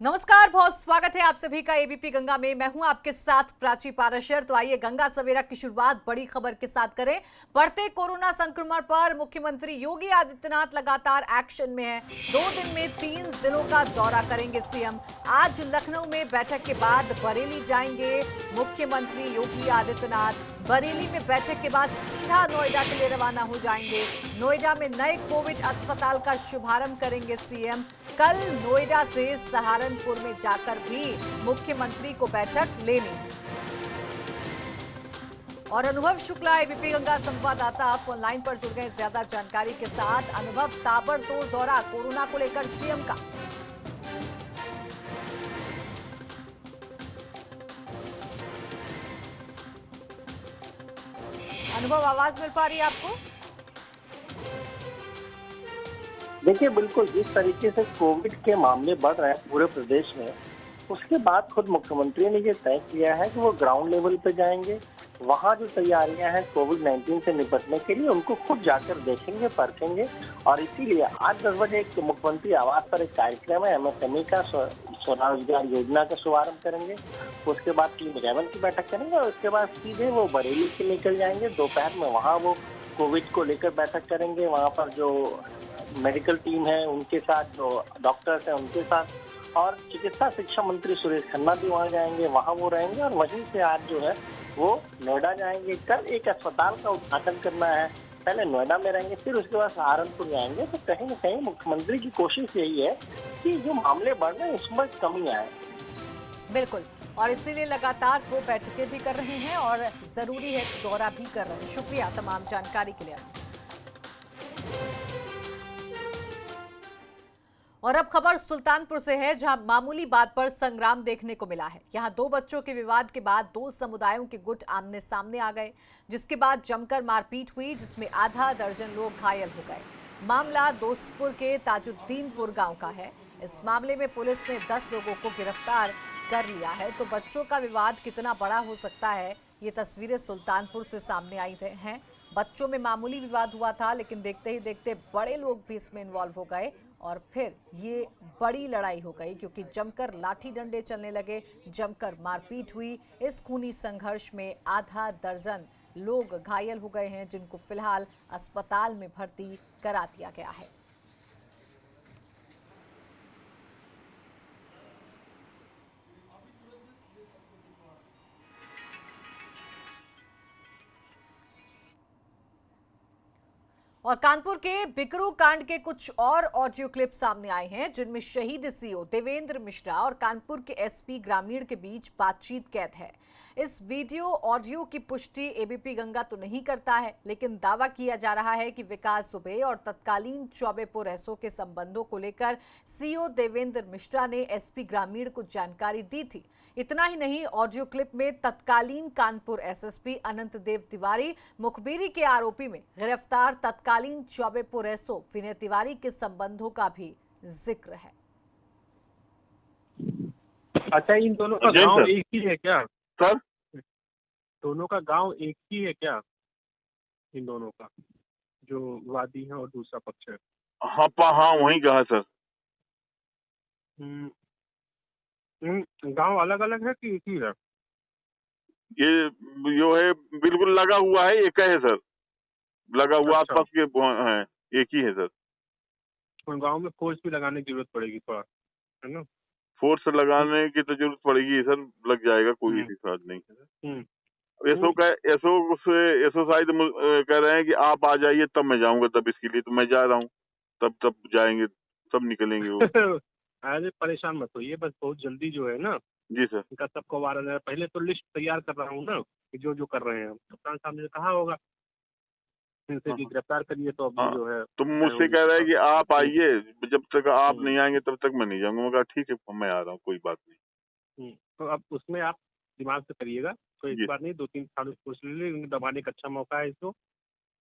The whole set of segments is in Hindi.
नमस्कार, बहुत स्वागत है आप सभी का एबीपी गंगा में। मैं हूं आपके साथ प्राची पाराशर। तो आइए गंगा सवेरा की शुरुआत बड़ी खबर के साथ करें। बढ़ते कोरोना संक्रमण पर मुख्यमंत्री योगी आदित्यनाथ लगातार एक्शन में है। 2 दिन में 3 जिलों का दौरा करेंगे सीएम। आज लखनऊ में बैठक के बाद बरेली जाएंगे मुख्यमंत्री योगी आदित्यनाथ। बरेली में बैठक के बाद सीधा नोएडा के लिए रवाना हो जाएंगे। नोएडा में नए कोविड अस्पताल का शुभारंभ करेंगे सीएम। कल नोएडा से सहारनपुर में जाकर भी मुख्यमंत्री को बैठक लेनी है। और अनुभव शुक्ला एबीपी गंगा संवाददाता फोन लाइन पर जुड़ गए ज्यादा जानकारी के साथ। अनुभव, ताबड़तोड़ दौरा कोरोना को लेकर सीएम का। अनुभव, आवाज मिल पा रही है आपको? देखिए, बिल्कुल जिस तरीके से कोविड के मामले बढ़ रहे हैं पूरे प्रदेश में, उसके बाद खुद मुख्यमंत्री ने ये तय किया है कि वो ग्राउंड लेवल पे जाएंगे। वहाँ जो तैयारियां हैं कोविड-19 से निपटने के लिए, उनको खुद जाकर देखेंगे, परखेंगे। और इसीलिए आज 10 बजे एक मुख्यमंत्री आवास पर एक कार्यक्रम है, एमएसएमई का स्वरोजगार योजना का शुभारंभ करेंगे। उसके बाद टीम 11 की बैठक करेंगे और उसके बाद सीधे वो बरेली के निकल जाएंगे। दोपहर में वहाँ वो कोविड को लेकर बैठक करेंगे। वहाँ पर जो मेडिकल टीम है उनके साथ, जो डॉक्टर्स हैं उनके साथ, और चिकित्सा शिक्षा मंत्री सुरेश खन्ना भी वहाँ जाएंगे, वहाँ वो रहेंगे। और वहीं से आज जो है वो नोएडा जाएंगे। कल एक अस्पताल का उद्घाटन करना है, पहले नोएडा में रहेंगे, फिर उसके बाद सहारनपुर जाएंगे। तो कहीं न कहीं मुख्यमंत्री की कोशिश यही है कि जो मामले बढ़ रहे हैं उसमें कमी आए। बिल्कुल, और इसीलिए लगातार वो बैठकें भी कर रहे हैं और जरूरी है दौरा भी कर रहे हैं। शुक्रिया तमाम जानकारी के लिए। और अब खबर सुल्तानपुर से है, जहां मामूली बात पर संग्राम देखने को मिला है। यहां 2 बच्चों के विवाद के बाद 2 समुदायों के गुट आमने सामने आ गए, जिसके बाद जमकर मारपीट हुई, जिसमें आधा दर्जन लोग घायल हो गए। मामला दोस्तपुर के ताजुद्दीनपुर गांव का है। इस मामले में पुलिस ने 10 लोगों को गिरफ्तार कर लिया है। तो बच्चों का विवाद कितना बड़ा हो सकता है, ये तस्वीरें सुल्तानपुर से सामने आई हैं। बच्चों में मामूली विवाद हुआ था, लेकिन देखते ही देखते बड़े लोग भी इसमें इन्वॉल्व हो गए और फिर ये बड़ी लड़ाई हो गई, क्योंकि जमकर लाठी डंडे चलने लगे, जमकर मारपीट हुई। इस खूनी संघर्ष में आधा दर्जन लोग घायल हो गए हैं, जिनको फिलहाल अस्पताल में भर्ती करा दिया गया है। और कानपुर के बिकरू कांड के कुछ और ऑडियो क्लिप सामने आए हैं, जिनमें शहीद सीओ देवेंद्र मिश्रा और कानपुर के एसपी ग्रामीण के बीच बातचीत कैद है। इस वीडियो ऑडियो की पुष्टि एबीपी गंगा तो नहीं करता है, लेकिन दावा किया जा रहा है कि विकास दुबे और तत्कालीन चौबेपुर एसओ के संबंधों को लेकर सीओ देवेंद्र मिश्रा ने एसपी ग्रामीण को जानकारी दी थी। इतना ही नहीं, ऑडियो क्लिप में तत्कालीन कानपुर एसएसपी अनंत देव तिवारी मुखबिरी के आरोपी में गिरफ्तार तत्कालीन चौबेपुर एसओ विनय तिवारी के संबंधों का भी जिक्र है। अच्छा, इन दोनों का गांव एक ही है क्या सर? दोनों का गांव एक ही है क्या? इन दोनों का जो वादी है और दूसरा पक्ष है। हाँ हाँ, वहीं का है सर। गांव अलग अलग है कि एक ही है? ये जो है बिल्कुल लगा हुआ है, एक है सर। लगा हुआ अच्छा। आसपास के हैं, एक ही है सर। और गांव में फोर्स भी लगाने की जरूरत पड़ेगी थोड़ा, है ना? फोर्स लगाने की तो जरूरत पड़ेगी सर, लग जाएगा, कोई दिक्कत नहीं है। एसओ शायद कह रहे हैं कि आप आ जाइए तब मैं जाऊंगा, तब इसके लिए तो मैं जा रहा हूँ, तब जाएंगे, तब निकलेंगे वो। अरे परेशान मत होइए, बस बहुत जल्दी जो है ना। जी सर। इनका सबको वारंट है। पहले तो लिस्ट तैयार कर रहा हूँ ना कि जो कर रहे हैं, कप्तान साहब ने कहा होगा इनसे कि गिरफ्तार करिए, तो अब जो है तो मुझसे कह रहा है कि आप आइए, जब तक आप नहीं आएंगे तब तक मैं नहीं जाऊंगा। मैं कहा ठीक है, मैं आ रहा हूँ, कोई बात नहीं। तो अब उसमें आप दिमाग से करिएगा, कोई बात नहीं, 2-3 थानों से पूछ लीजिए, दबाने का अच्छा मौका है इसको,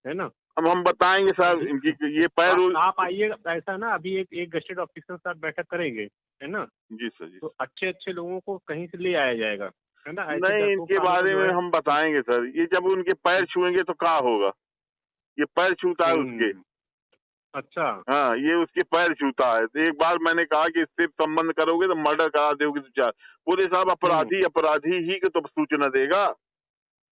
है ना? अब हम बताएंगे साहब इनकी ये पैर। आप आइएगा, ऐसा ना, अभी एक गस्टेड ऑफिसर के साथ बैठक करेंगे, है ना? जी सर जी। तो अच्छे लोगों को कहीं से ले आया जाएगा, है ना? नहीं, इनके बारे में हम बताएंगे सर। ये जब उनके पैर छुएंगे तो क्या होगा, ये पैर छूता है उसके। अच्छा। हाँ, ये उसके पैर छूता है। तो एक बार मैंने कहा कि इससे संबंध करोगे तो मर्डर करा दोगे तो चार। बोले साहब अपराधी ही को तो सूचना देगा।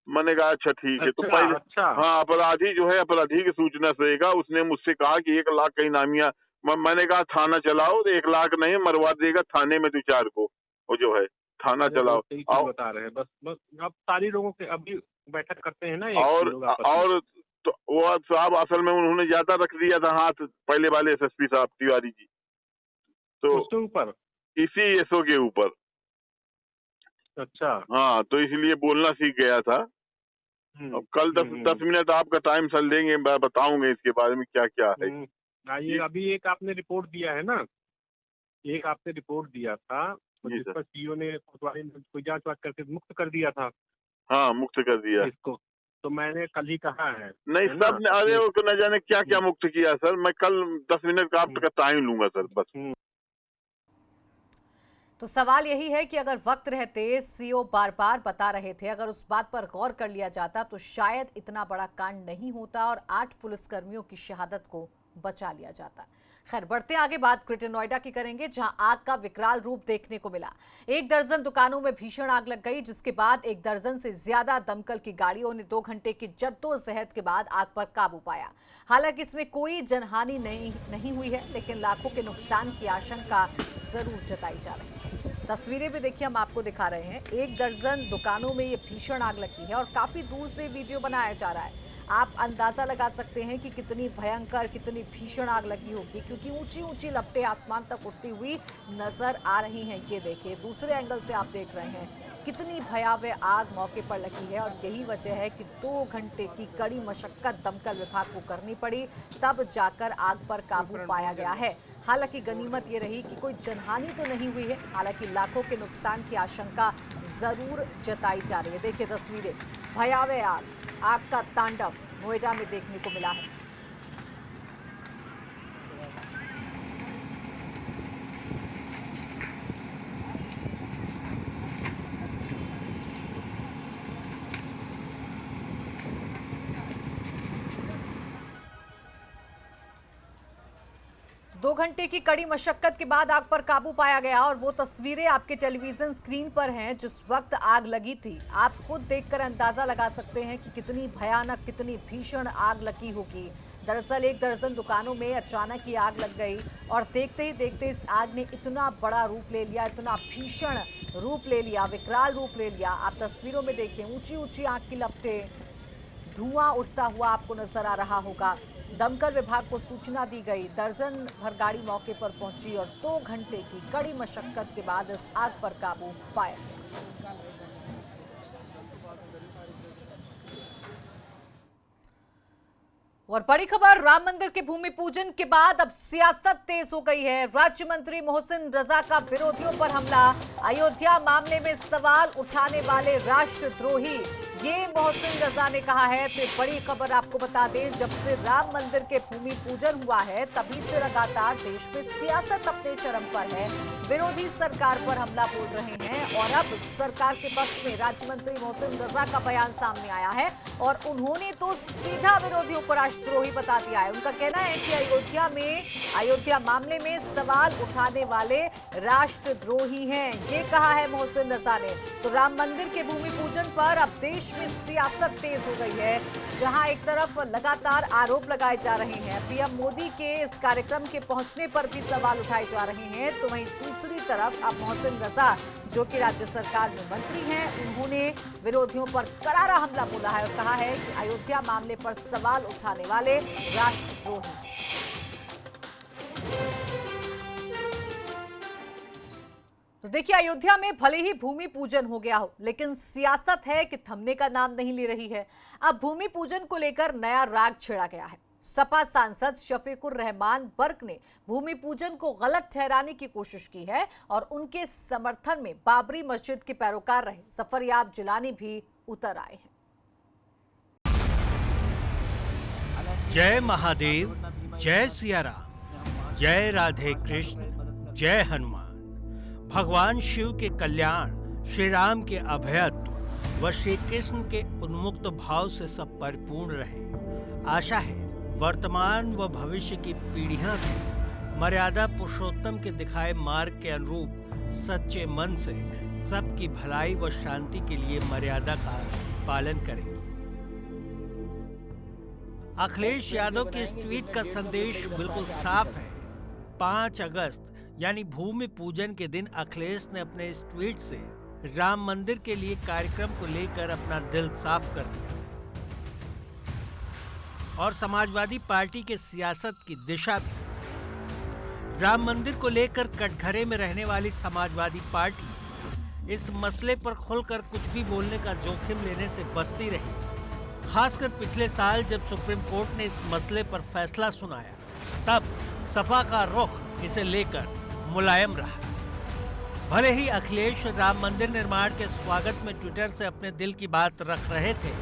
मैंने कहा अच्छा ठीक है। तो अच्छा, पहले अच्छा। हाँ, अपराधी जो है अपराधी की सूचना देगा। उसने मुझसे कहा कि 1 लाख का इनामिया। मैंने कहा थाना चलाओ, तो 1 लाख नहीं मरवा देगा थाने में 2-4 को। वो जो है थाना अरे चलाओ। बहुत सही चीज बता रहे हैं। बस बस अब सारी लोगों के अभी बैठक करते हैं ना एक और लोग आपस में। और तो वो साहब असल में उन्होंने ज्यादा रख दिया था हाथ, पहले वाले एसएसपी साहब तिवारी जी। तो उसके ऊपर। इसी एसओ के ऊपर। अच्छा। हाँ, तो इसलिए बोलना सीख गया था। अब कल 10 मिनट आपका टाइम सर लेंगे, मैं बताऊंगा इसके बारे में क्या क्या है। आइए, अभी एक आपने रिपोर्ट दिया है ना, एक आपने रिपोर्ट दिया था जी जिस सर। पर सीओ ने कोतवाली ने कोई जांच वाच करके मुक्त कर दिया था हाँ, मुक्त कर दिया। इसको, तो मैंने कल ही कहा है नहीं है ना? सब ने, अरे वो न जाने क्या क्या मुक्त किया सर। मैं कल 10 मिनट का आपका टाइम लूंगा सर बस। तो सवाल यही है कि अगर वक्त रहते सीओ बार बार बता रहे थे, अगर उस बात पर गौर कर लिया जाता तो शायद इतना बड़ा कांड नहीं होता और 8 पुलिसकर्मियों की शहादत को बचा लिया जाता। खैर, बढ़ते आगे बात ग्रेटर नोएडा की करेंगे, जहां आग का विकराल रूप देखने को मिला। 1 दर्जन दुकानों में भीषण आग लग गई, जिसके बाद 1 दर्जन से ज्यादा दमकल की गाड़ियों ने 2 घंटे की जद्दोजहद के बाद आग पर काबू पाया। हालांकि इसमें कोई जनहानि नहीं हुई है, लेकिन लाखों के नुकसान की आशंका जरूर जताई जा रही है। तस्वीरें भी देखिए, हम आपको दिखा रहे हैं। 1 दर्जन दुकानों में ये भीषण आग लगी है और काफी दूर से वीडियो बनाया जा रहा है। आप अंदाजा लगा सकते हैं कि कितनी भयंकर, कितनी भीषण आग लगी होगी, क्योंकि ऊंची ऊंची लपटें आसमान तक उठती हुई नजर आ रही हैं। ये देखिए, दूसरे एंगल से आप देख रहे हैं कितनी भयावह आग मौके पर लगी है और यही वजह है कि 2 घंटे की कड़ी मशक्कत दमकल विभाग को करनी पड़ी, तब जाकर आग पर काबू पाया गया है। हालांकि गनीमत ये रही कि कोई जनहानि तो नहीं हुई है, हालांकि लाखों के नुकसान की आशंका जरूर जताई जा रही है। देखिए तस्वीरें, भयावह आग का तांडव नोएडा में देखने को मिला है। दो घंटे की कड़ी मशक्कत के बाद आग पर काबू पाया गया और वो तस्वीरें आपके टेलीविजन स्क्रीन पर हैं जिस वक्त आग लगी थी। आप खुद देखकर अंदाजा लगा सकते हैं कि कितनी भयानक, कितनी भीषण आग लगी होगी। दरअसल 1 दर्जन दुकानों में अचानक ही आग लग गई और देखते ही देखते इस आग ने इतना बड़ा रूप ले लिया, इतना भीषण रूप ले लिया, विकराल रूप ले लिया। आप तस्वीरों में देखिए, ऊंची ऊंची आग की लपटें, धुआं उठता हुआ आपको नजर आ रहा होगा। दमकल विभाग को सूचना दी गई, दर्जन भर गाड़ी मौके पर पहुंची और 2 घंटे की कड़ी मशक्कत के बाद इस आग पर काबू पाया गया। और बड़ी खबर, राम मंदिर के भूमि पूजन के बाद अब सियासत तेज हो गई है। राज्य मंत्री मोहसिन रजा का विरोधियों पर हमला, अयोध्या मामले में सवाल उठाने वाले राष्ट्रद्रोही, ये मोहसिन रजा ने कहा है। तो बड़ी खबर आपको बता दें, जब से राम मंदिर के भूमि पूजन हुआ है तभी से लगातार देश में सियासत अपने चरम पर है। विरोधी सरकार पर हमला बोल रहे हैं और अब सरकार के पक्ष में राज्य मंत्री मोहसिन रजा का बयान सामने आया है और उन्होंने तो सीधा विरोधियों को राष्ट्रद्रोही बता दिया है। उनका कहना है कि अयोध्या मामले में सवाल उठाने वाले राष्ट्रद्रोही हैं, ये कहा है मोहसिन रजा ने। तो राम मंदिर के भूमि पूजन पर अब देश में सियासत तेज हो गई है, जहां एक तरफ लगातार आरोप लगाए जा रहे हैं, पीएम मोदी के इस कार्यक्रम के पहुंचने पर भी सवाल उठाए जा रहे हैं, तो वहीं दूसरी तरफ अब मोहसिन रजा जो कि राज्य सरकार में मंत्री हैं, उन्होंने विरोधियों पर करारा हमला बोला है और कहा है कि अयोध्या मामले पर सवाल उठाने वाले राष्ट्रद्रोही। तो देखिए, अयोध्या में भले ही भूमि पूजन हो गया हो, लेकिन सियासत है कि थमने का नाम नहीं ले रही है। अब भूमि पूजन को लेकर नया राग छेड़ा गया है। सपा सांसद शफीकुर रहमान बर्क ने भूमि पूजन को गलत ठहराने की कोशिश की है और उनके समर्थन में बाबरी मस्जिद के पैरोकार रहे सफरयाब जिलानी भी उतर आए हैं। जय महादेव, जय सिया राम, जय राधे कृष्ण, जय हनुमान। भगवान शिव के कल्याण, श्री राम के अभयत्व व श्री कृष्ण के उन्मुक्त भाव से सब परिपूर्ण रहे। आशा है वर्तमान व भविष्य की पीढ़ियां भी मर्यादा पुरुषोत्तम के दिखाए मार्ग के अनुरूप सच्चे मन से सबकी भलाई व शांति के लिए मर्यादा का पालन करेंगे। अखिलेश यादव के इस ट्वीट का संदेश बिल्कुल साफ है। 5 अगस्त यानी भूमि पूजन के दिन अखिलेश ने अपने इस ट्वीट से राम मंदिर के लिए कार्यक्रम को लेकर अपना दिल साफ कर दिया और समाजवादी पार्टी के सियासत की दिशा भी। राम मंदिर को लेकर कटघरे में रहने वाली समाजवादी पार्टी इस मसले पर खुलकर कुछ भी बोलने का जोखिम लेने से बचती रही। खासकर पिछले साल जब सुप्रीम कोर्ट ने इस मसले पर फैसला सुनाया, तब सपा का रुख इसे लेकर मुलायम रहा। भले ही अखिलेश राम मंदिर निर्माण के स्वागत में ट्विटर से अपने दिल की बात रख रहे थे,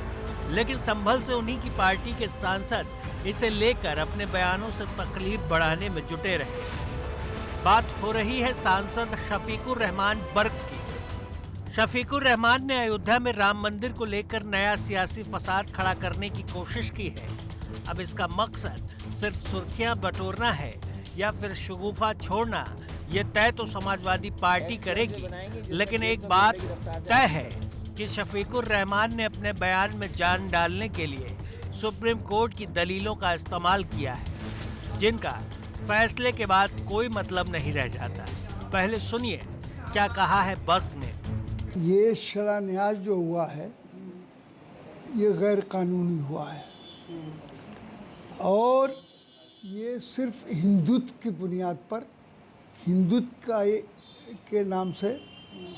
लेकिन संभल से उन्हीं की पार्टी के सांसद इसे लेकर अपने बयानों से तकलीफ बढ़ाने में जुटे रहे। बात हो रही है सांसद शफीकुर रहमान बर्क की। शफीकुर रहमान ने अयोध्या में राम मंदिर को लेकर नया सियासी फसाद खड़ा करने की कोशिश की है। अब इसका मकसद सिर्फ सुर्खियां बटोरना है या फिर शगुफा छोड़ना, ये तय तो समाजवादी पार्टी करेगी। लेकिन एक बात तय है कि शफीकुर रहमान ने अपने बयान में जान डालने के लिए सुप्रीम कोर्ट की दलीलों का इस्तेमाल किया है, जिनका फैसले के बाद कोई मतलब नहीं रह जाता। पहले सुनिए क्या कहा है बर्क ने। ये शिलान्यास जो हुआ है ये गैर कानूनी हुआ है और ये सिर्फ हिंदुत्व की बुनियाद पर, हिंदुत्व का के नाम से,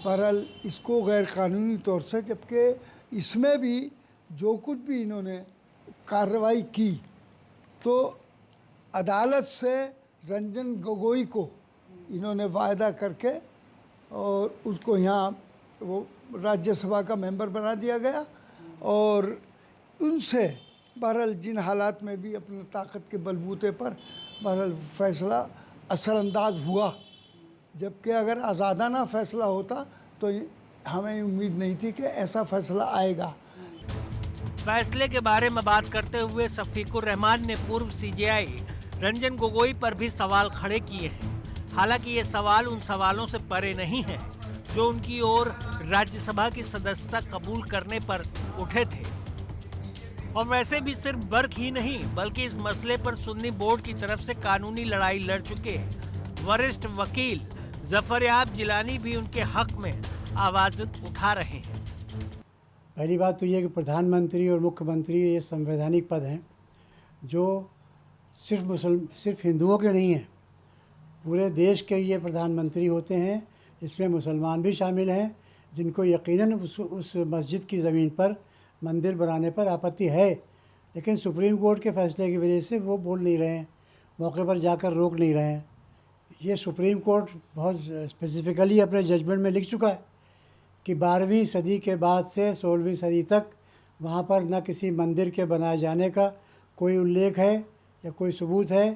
बहरहाल इसको गैर कानूनी तौर से, जबकि इसमें भी जो कुछ भी इन्होंने कार्रवाई की तो अदालत से रंजन गोगोई को इन्होंने वायदा करके और उसको यहाँ वो राज्यसभा का मेंबर बना दिया गया और उनसे बहरहाल जिन हालात में भी अपनी ताकत के बलबूते पर बहरहाल फैसला असरअंदाज हुआ, जबकि अगर आज़ादाना फैसला होता तो हमें उम्मीद नहीं थी कि ऐसा फैसला आएगा। फैसले के बारे में बात करते हुए शफीकुर रहमान ने पूर्व सीजेआई रंजन गोगोई पर भी सवाल खड़े किए हैं। हालांकि ये सवाल उन सवालों से परे नहीं है जो उनकी ओर राज्यसभा की सदस्यता कबूल करने पर उठे थे। और वैसे भी सिर्फ बर्क ही नहीं बल्कि इस मसले पर सुन्नी बोर्ड की तरफ से कानूनी लड़ाई लड़ चुके वरिष्ठ वकील जफरयाब जिलानी भी उनके हक में आवाज उठा रहे हैं। पहली बात तो ये कि प्रधानमंत्री और मुख्यमंत्री ये संवैधानिक पद हैं जो सिर्फ हिंदुओं के नहीं हैं, पूरे देश के ये प्रधानमंत्री होते हैं। इसमें मुसलमान भी शामिल हैं जिनको यकीनन उस मस्जिद की ज़मीन पर मंदिर बनाने पर आपत्ति है, लेकिन सुप्रीम कोर्ट के फैसले की वजह से वो बोल नहीं रहे हैं, मौके पर जाकर रोक नहीं रहे हैं। ये सुप्रीम कोर्ट बहुत स्पेसिफिकली अपने जजमेंट में लिख चुका है कि 12वीं सदी के बाद से 16वीं सदी तक वहाँ पर न किसी मंदिर के बनाए जाने का कोई उल्लेख है या कोई सबूत है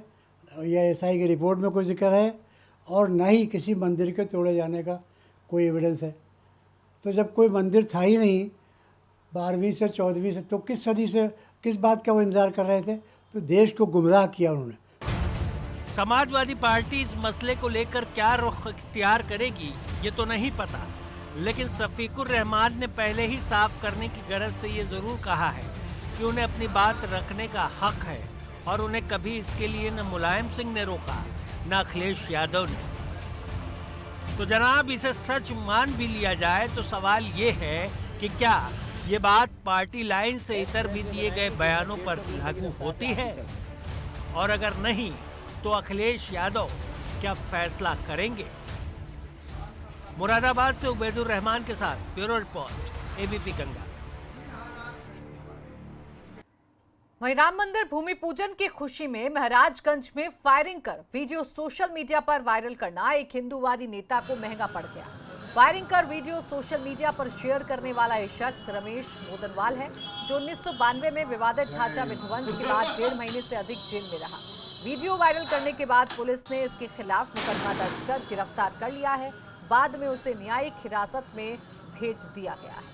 या एसआई की रिपोर्ट में कोई जिक्र है और न ही किसी मंदिर के तोड़े जाने का कोई एविडेंस है। तो जब कोई मंदिर था ही नहीं 12वीं से 14वीं से, तो किस सदी से किस बात का वो इंतज़ार कर रहे थे? तो देश को गुमराह किया उन्होंने। समाजवादी पार्टी इस मसले को लेकर क्या रुख इख्तियार करेगी ये तो नहीं पता, लेकिन शफीकुर रहमान ने पहले ही साफ करने की गरज से ये जरूर कहा है कि उन्हें अपनी बात रखने का हक है और उन्हें कभी इसके लिए न मुलायम सिंह ने रोका न अखिलेश यादव ने। तो जनाब इसे सच मान भी लिया जाए तो सवाल ये है कि क्या ये बात पार्टी लाइन से इतर भी दिए गए बयानों पर लागू होती है, और अगर नहीं तो अखिलेश यादव क्या फैसला करेंगे? मुरादाबाद से उबैदुर रहमान के साथ ब्यूरो रिपोर्ट एबीपी गंगा। वहीं राम मंदिर भूमि पूजन की खुशी में महाराजगंज में फायरिंग कर वीडियो सोशल मीडिया पर वायरल करना एक हिंदूवादी नेता को महंगा पड़ गया। फायरिंग कर वीडियो सोशल मीडिया पर शेयर करने वाला ये शख्स रमेश मोदनवाल है, जो 1992 में विवादित ढांचा विध्वंस के बाद 1.5 महीने से अधिक जेल में रहा। वीडियो वायरल करने के बाद पुलिस ने इसके खिलाफ मुकदमा दर्ज कर गिरफ्तार कर लिया है। बाद में उसे न्यायिक हिरासत में भेज दिया गया है।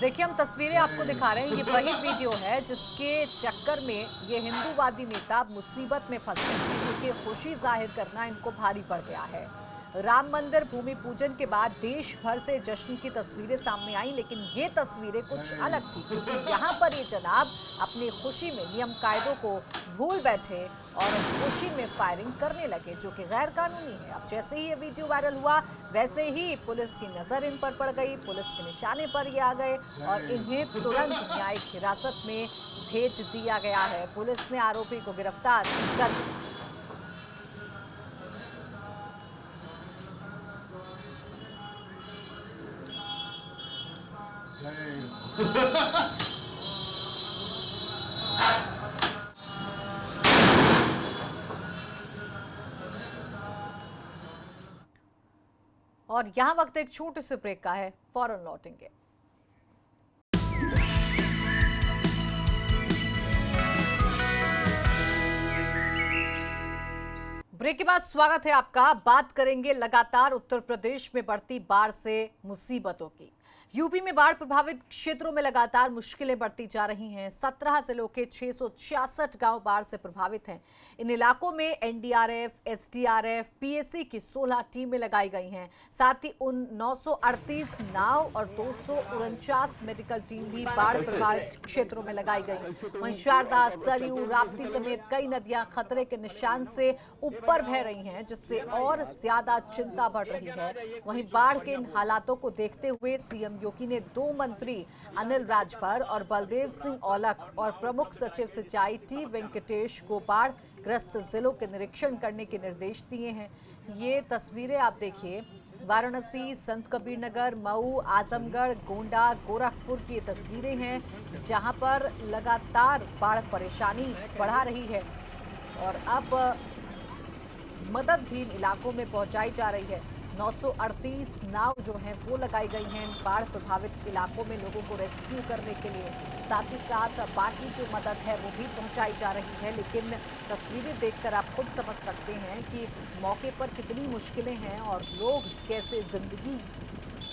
देखिए, हम तस्वीरें आपको दिखा रहे हैं। ये वही वीडियो है जिसके चक्कर में ये हिंदूवादी नेता मुसीबत में फंस गए हैं, क्योंकि खुशी जाहिर करना इनको भारी पड़ गया है। राम मंदिर भूमि पूजन के बाद देश भर से जश्न की तस्वीरें सामने आई, लेकिन ये तस्वीरें कुछ अलग थी, क्योंकि यहाँ पर ये जनाब अपनी खुशी में नियम कायदों को भूल बैठे और खुशी में फायरिंग करने लगे, जो कि गैर कानूनी है। अब जैसे ही ये वीडियो वायरल हुआ, वैसे ही पुलिस की नजर इन पर पड़ गई, पुलिस के निशाने पर ये आ गए और इन्हें तुरंत न्यायिक हिरासत में भेज दिया गया है। पुलिस ने आरोपी को गिरफ्तार कर लिया। और यहाँ वक्त एक छोटे से ब्रेक का है, फौरन लौटेंगे। ब्रेक के बाद स्वागत है आपका। बात करेंगे लगातार उत्तर प्रदेश में बढ़ती बाढ़ से मुसीबतों की। यूपी में बाढ़ प्रभावित क्षेत्रों में लगातार मुश्किलें बढ़ती जा रही हैं। 17 जिलों के 666 गांव बाढ़ से प्रभावित हैं। इन इलाकों में एनडीआरएफ, एसडीआरएफ, पीएसी की 16 टीमें लगाई गई हैं। साथ ही उन 938 नाव और 249 मेडिकल टीम भी बाढ़ प्रभावित क्षेत्रों में लगाई गई। वहीं शारदा, सरयू, राप्ती समेत कई नदियां खतरे के निशान से ऊपर बह रही हैं, जिससे और ज्यादा चिंता बढ़ रही है। वहीं बाढ़ के इन हालातों को देखते हुए सीएम योगी ने 2 मंत्री अनिल राजभर और बलदेव सिंह औलख और प्रमुख सचिव सिंचाई टी वेंकटेश को बाढ़ ग्रस्त जिलों के निरीक्षण करने के निर्देश दिए हैं। ये तस्वीरें आप देखिए, वाराणसी, संत कबीर नगर, मऊ, आजमगढ़, गोंडा, गोरखपुर की तस्वीरें हैं, जहां पर लगातार बाढ़ परेशानी बढ़ा रही है और अब मदद भी इन इलाकों में पहुंचाई जा रही है। 938 नाव जो हैं वो लगाई गई हैं बाढ़ प्रभावित इलाकों में लोगों को रेस्क्यू करने के लिए। साथ ही साथ बाकी जो मदद है वो भी पहुंचाई जा रही है। लेकिन तस्वीरें देखकर आप खुद समझ सकते हैं कि मौके पर कितनी मुश्किलें हैं और लोग कैसे जिंदगी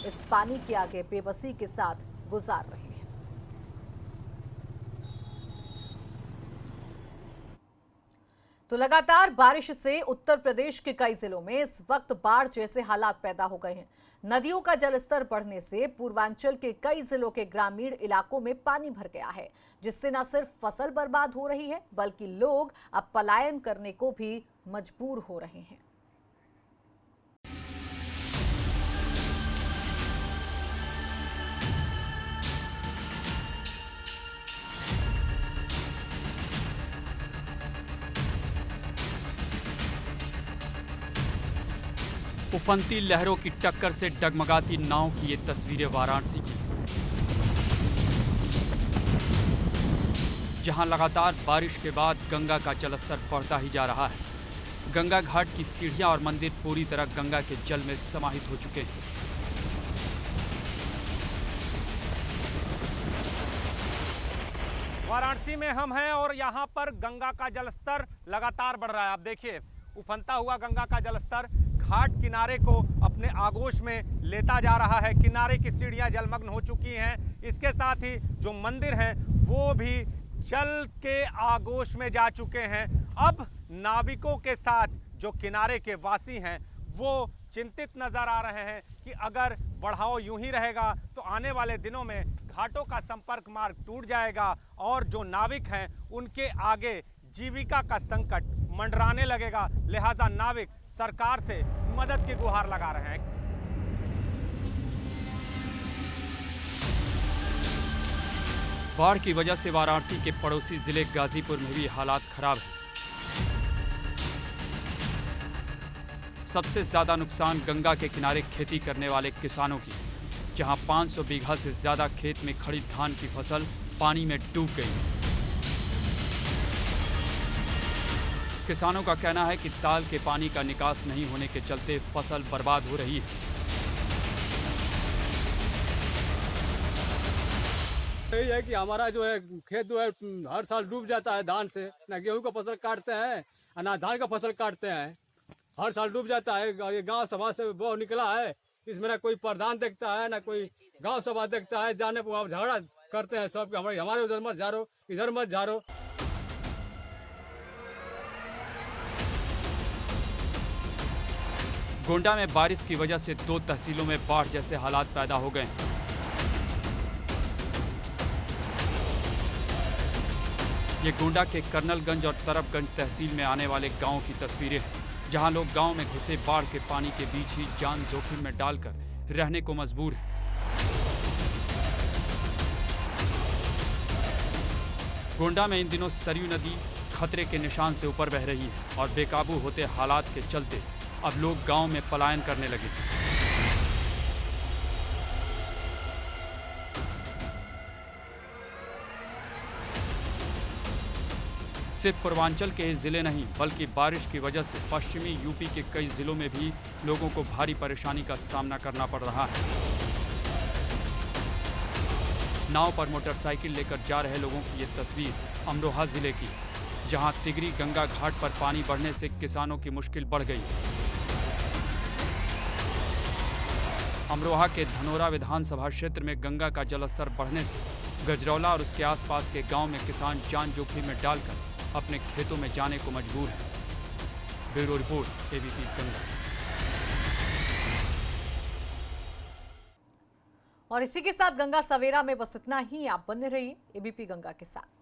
इस पानी के आगे बेबसी के साथ गुजार रहे हैं। तो लगातार बारिश से उत्तर प्रदेश के कई जिलों में इस वक्त बाढ़ जैसे हालात पैदा हो गए हैं। नदियों का जलस्तर बढ़ने से पूर्वांचल के कई जिलों के ग्रामीण इलाकों में पानी भर गया है, जिससे न सिर्फ फसल बर्बाद हो रही है, बल्कि लोग अब पलायन करने को भी मजबूर हो रहे हैं। उफनती लहरों की टक्कर से डगमगाती नाव की ये तस्वीरें वाराणसी की, जहां लगातार बारिश के बाद गंगा का जलस्तर बढ़ता ही जा रहा है। गंगा घाट की सीढ़ियां और मंदिर पूरी तरह गंगा के जल में समाहित हो चुके हैं। वाराणसी में हम हैं और यहाँ पर गंगा का जलस्तर लगातार बढ़ रहा है। आप देखिए, उफनता हुआ गंगा का जलस्तर घाट किनारे को अपने आगोश में लेता जा रहा है। किनारे की सीढ़ियां जलमग्न हो चुकी हैं। इसके साथ ही जो मंदिर हैं वो भी जल के आगोश में जा चुके हैं। अब नाविकों के साथ जो किनारे के वासी हैं वो चिंतित नजर आ रहे हैं कि अगर बढ़ाव यूं ही रहेगा तो आने वाले दिनों में घाटों का संपर्क मार्ग टूट जाएगा और जो नाविक हैं उनके आगे जीविका का संकट मंडराने लगेगा। लिहाजा नाविक सरकार से मदद की गुहार लगा रहे हैं। बाढ़ की वजह से वाराणसी के पड़ोसी जिले गाजीपुर में भी हालात खराब हैं। सबसे ज्यादा नुकसान गंगा के किनारे खेती करने वाले किसानों की, जहां 500 बीघा से ज्यादा खेत में खड़ी धान की फसल पानी में डूब गई। किसानों का कहना है कि ताल के पानी का निकास नहीं होने के चलते फसल बर्बाद हो रही है। यही है कि हमारा जो है खेत जो है हर साल डूब जाता है धान से। ना गेहूं का फसल काटते हैं ना धान का फसल काटते हैं, हर साल डूब जाता है। ये गांव सभा से वो निकला है इसमें ना कोई प्रधान देखता है, ना कोई गांव सभा देखता है। जाने पर आप झगड़ा करते हैं सब, हमारे उधर मत जा रहो, इधर मत जा रहो। गोंडा में बारिश की वजह से 2 तहसीलों में बाढ़ जैसे हालात पैदा हो गए। ये गोंडा के कर्नलगंज और तरफगंज तहसील में आने वाले गांवों की तस्वीरें हैं, जहां लोग गांव में घुसे बाढ़ के पानी के बीच ही जान जोखिम में डालकर रहने को मजबूर हैं। गोंडा में इन दिनों सरयू नदी खतरे के निशान से ऊपर बह रही है और बेकाबू होते हालात के चलते अब लोग गांव में पलायन करने लगे। सिर्फ पूर्वांचल के इस जिले नहीं बल्कि बारिश की वजह से पश्चिमी यूपी के कई जिलों में भी लोगों को भारी परेशानी का सामना करना पड़ रहा है। नाव पर मोटरसाइकिल लेकर जा रहे लोगों की ये तस्वीर अमरोहा जिले की, जहां तिगरी गंगा घाट पर पानी बढ़ने से किसानों की मुश्किल बढ़ गई। अमरोहा के धनोरा विधानसभा क्षेत्र में गंगा का जलस्तर बढ़ने से गजरौला और उसके आसपास के गांव में किसान जान जोखिम में डालकर अपने खेतों में जाने को मजबूर हैं। Bureau report, ABP Ganga. और इसी के साथ गंगा सवेरा में बस इतना ही। आप बने रहिए एबीपी गंगा के साथ।